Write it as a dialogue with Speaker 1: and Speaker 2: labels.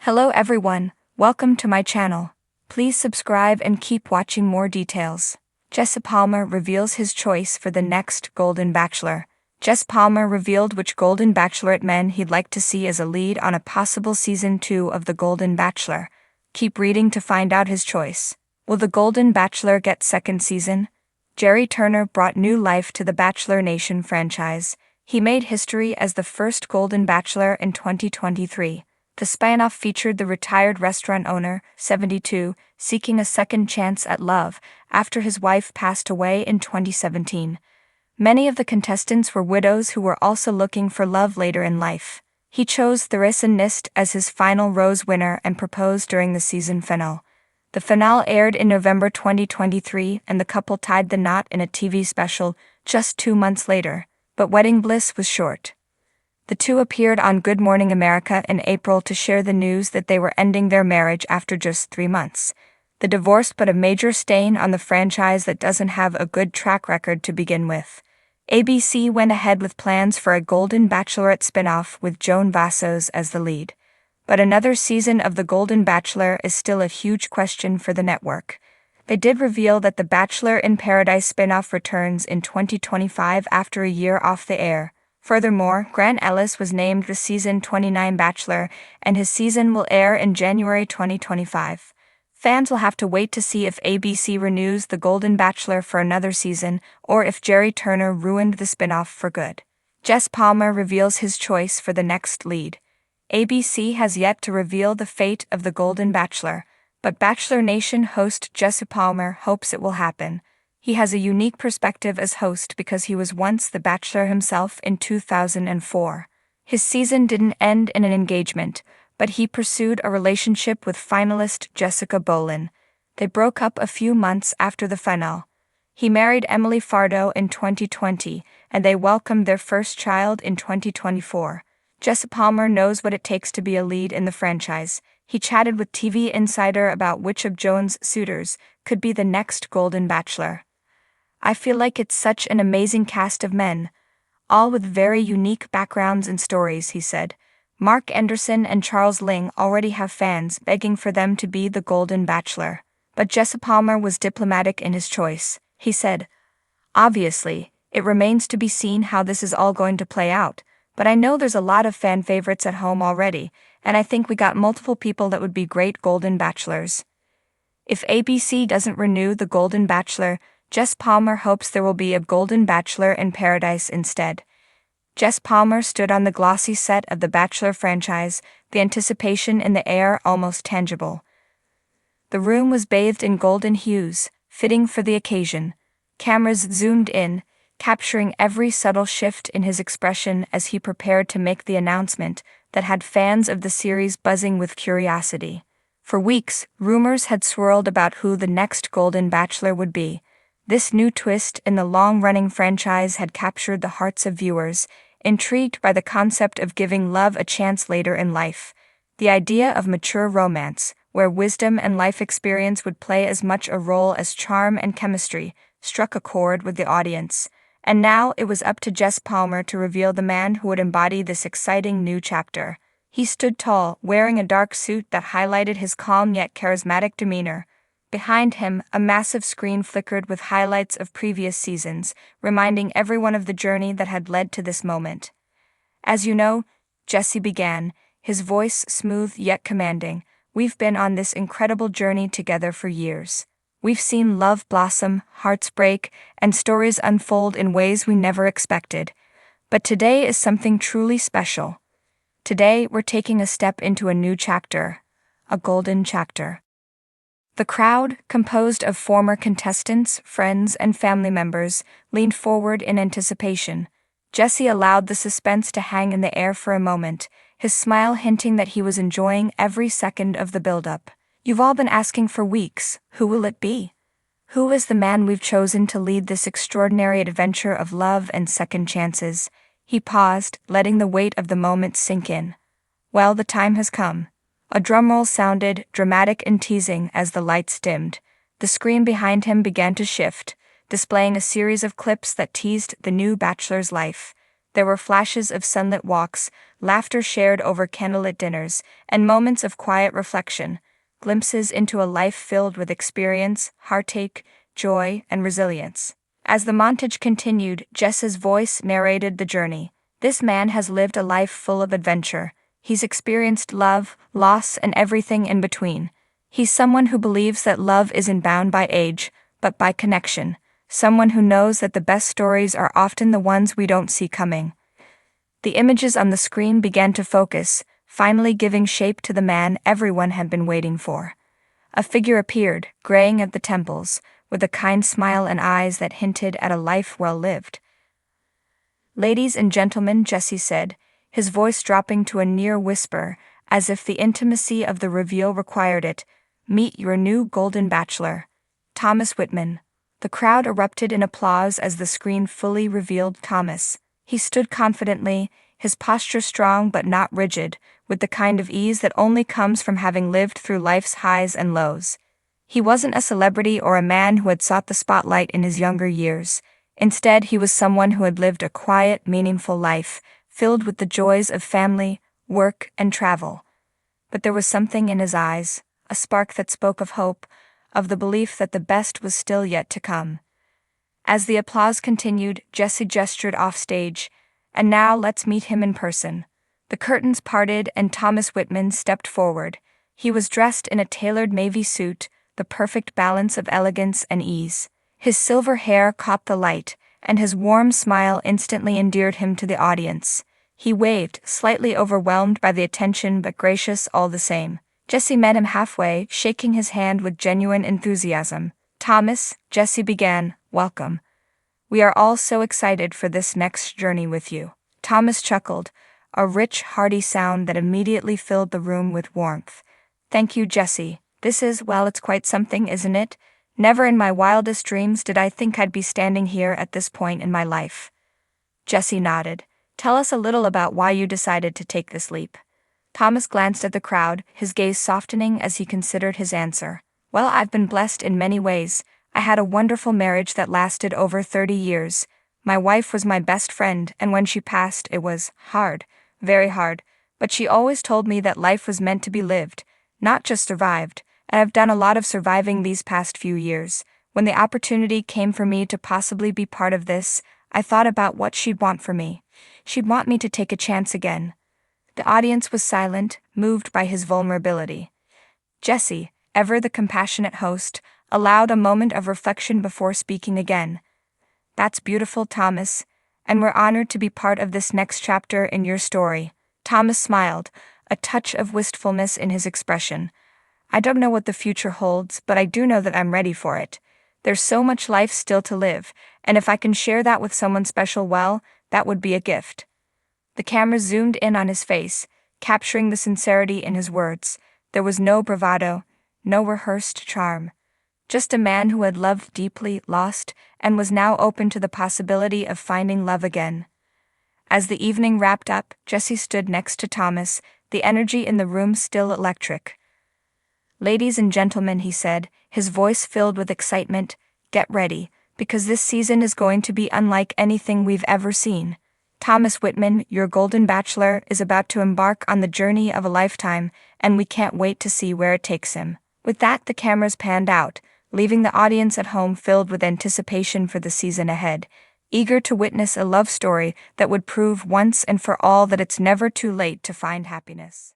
Speaker 1: Hello everyone, welcome to my channel. Please subscribe and keep watching more details. Jesse Palmer reveals his choice for the next Golden Bachelor. Jesse Palmer revealed which Golden Bachelorette men he'd like to see as a lead on a possible season 2 of The Golden Bachelor. Keep reading to find out his choice. Will The Golden Bachelor get second season? Jerry Turner brought new life to the Bachelor Nation franchise. He made history as the first Golden Bachelor in 2023. The spin-off featured the retired restaurant owner, 72, seeking a second chance at love after his wife passed away in 2017. Many of the contestants were widows who were also looking for love later in life. He chose Theresa Nist as his final rose winner and proposed during the season finale. The finale aired in November 2023 and the couple tied the knot in a TV special just 2 months later, but wedding bliss was short. The two appeared on Good Morning America in April to share the news that they were ending their marriage after just 3 months. The divorce put a major stain on the franchise that doesn't have a good track record to begin with. ABC went ahead with plans for a Golden Bachelorette spin-off with Joan Vassos as the lead. But another season of The Golden Bachelor is still a huge question for the network. They did reveal that the Bachelor in Paradise spin-off returns in 2025 after a year off the air. Furthermore, Grant Ellis was named the season 29 Bachelor, and his season will air in January 2025. Fans will have to wait to see if ABC renews The Golden Bachelor for another season, or if Jerry Turner ruined the spin-off for good. Jesse Palmer reveals his choice for the next lead. ABC has yet to reveal the fate of The Golden Bachelor, but Bachelor Nation host Jesse Palmer hopes it will happen. He has a unique perspective as host because he was once the Bachelor himself in 2004. His season didn't end in an engagement, but he pursued a relationship with finalist Jessica Bolin. They broke up a few months after the finale. He married Emily Fardo in 2020, and they welcomed their first child in 2024. Jesse Palmer knows what it takes to be a lead in the franchise. He chatted with TV Insider about which of Joan's suitors could be the next Golden Bachelor. "I feel like it's such an amazing cast of men, all with very unique backgrounds and stories," he said. Mark Anderson and Charles Ling already have fans begging for them to be the Golden Bachelor. But Jesse Palmer was diplomatic in his choice. He said, "Obviously, it remains to be seen how this is all going to play out, but I know there's a lot of fan favorites at home already, and I think we got multiple people that would be great Golden Bachelors." If ABC doesn't renew The Golden Bachelor, Jesse Palmer hopes there will be a Golden Bachelor in Paradise instead. Jesse Palmer stood on the glossy set of the Bachelor franchise, the anticipation in the air almost tangible. The room was bathed in golden hues, fitting for the occasion. Cameras zoomed in, capturing every subtle shift in his expression as he prepared to make the announcement that had fans of the series buzzing with curiosity. For weeks, rumors had swirled about who the next Golden Bachelor would be. This new twist in the long-running franchise had captured the hearts of viewers, intrigued by the concept of giving love a chance later in life. The idea of mature romance, where wisdom and life experience would play as much a role as charm and chemistry, struck a chord with the audience. And now it was up to Jesse Palmer to reveal the man who would embody this exciting new chapter. He stood tall, wearing a dark suit that highlighted his calm yet charismatic demeanor. Behind him, a massive screen flickered with highlights of previous seasons, reminding everyone of the journey that had led to this moment. "As you know," Jesse began, his voice smooth yet commanding, "we've been on this incredible journey together for years. We've seen love blossom, hearts break, and stories unfold in ways we never expected. But today is something truly special. Today we're taking a step into a new chapter, a golden chapter." The crowd, composed of former contestants, friends, and family members, leaned forward in anticipation. Jesse allowed the suspense to hang in the air for a moment, his smile hinting that he was enjoying every second of the build-up. "You've all been asking for weeks, who will it be? Who is the man we've chosen to lead this extraordinary adventure of love and second chances?" He paused, letting the weight of the moment sink in. "Well, the time has come." A drumroll sounded, dramatic and teasing, as the lights dimmed. The screen behind him began to shift, displaying a series of clips that teased the new Bachelor's life. There were flashes of sunlit walks, laughter shared over candlelit dinners, and moments of quiet reflection, glimpses into a life filled with experience, heartache, joy, and resilience. As the montage continued, Jess's voice narrated the journey. This man has lived a life full of adventure. He's experienced love, loss, and everything in between. He's someone who believes that love isn't bound by age, but by connection. Someone who knows that the best stories are often the ones we don't see coming. The images on the screen began to focus, finally giving shape to the man everyone had been waiting for. A figure appeared, graying at the temples, with a kind smile and eyes that hinted at a life well lived. "Ladies and gentlemen," Jesse said, his voice dropping to a near whisper, as if the intimacy of the reveal required it, "meet your new Golden Bachelor, Thomas Whitman." The crowd erupted in applause as the screen fully revealed Thomas. He stood confidently, his posture strong but not rigid, with the kind of ease that only comes from having lived through life's highs and lows. He wasn't a celebrity or a man who had sought the spotlight in his younger years. Instead, he was someone who had lived a quiet, meaningful life, filled with the joys of family, work, and travel. But there was something in his eyes, a spark that spoke of hope, of the belief that the best was still yet to come. As the applause continued, Jesse gestured off stage, "And now let's meet him in person." The curtains parted and Thomas Whitman stepped forward. He was dressed in a tailored navy suit, the perfect balance of elegance and ease. His silver hair caught the light, and his warm smile instantly endeared him to the audience. He waved, slightly overwhelmed by the attention but gracious all the same. Jesse met him halfway, shaking his hand with genuine enthusiasm. "Thomas," Jesse began, "welcome. We are all so excited for this next journey with you." Thomas chuckled, a rich, hearty sound that immediately filled the room with warmth. "Thank you, Jesse. It's quite something, isn't it? Never in my wildest dreams did I think I'd be standing here at this point in my life." Jesse nodded. "Tell us a little about why you decided to take this leap." Thomas glanced at the crowd, his gaze softening as he considered his answer. "Well, I've been blessed in many ways. I had a wonderful marriage that lasted over 30 years. My wife was my best friend, and when she passed, it was hard, very hard, but she always told me that life was meant to be lived, not just survived, and I've done a lot of surviving these past few years. When the opportunity came for me to possibly be part of this, I thought about what she'd want for me. She'd want me to take a chance again." The audience was silent, moved by his vulnerability. Jesse, ever the compassionate host, allowed a moment of reflection before speaking again. "That's beautiful, Thomas, and we're honored to be part of this next chapter in your story." Thomas smiled, a touch of wistfulness in his expression. "I don't know what the future holds, but I do know that I'm ready for it. There's so much life still to live, and if I can share that with someone special, well, that would be a gift." The camera zoomed in on his face, capturing the sincerity in his words. There was no bravado, no rehearsed charm. Just a man who had loved deeply, lost, and was now open to the possibility of finding love again. As the evening wrapped up, Jesse stood next to Thomas, the energy in the room still electric. "Ladies and gentlemen," he said, his voice filled with excitement, "get ready, because this season is going to be unlike anything we've ever seen. Thomas Whitman, your Golden Bachelor, is about to embark on the journey of a lifetime, and we can't wait to see where it takes him." With that, the cameras panned out, leaving the audience at home filled with anticipation for the season ahead, eager to witness a love story that would prove once and for all that it's never too late to find happiness.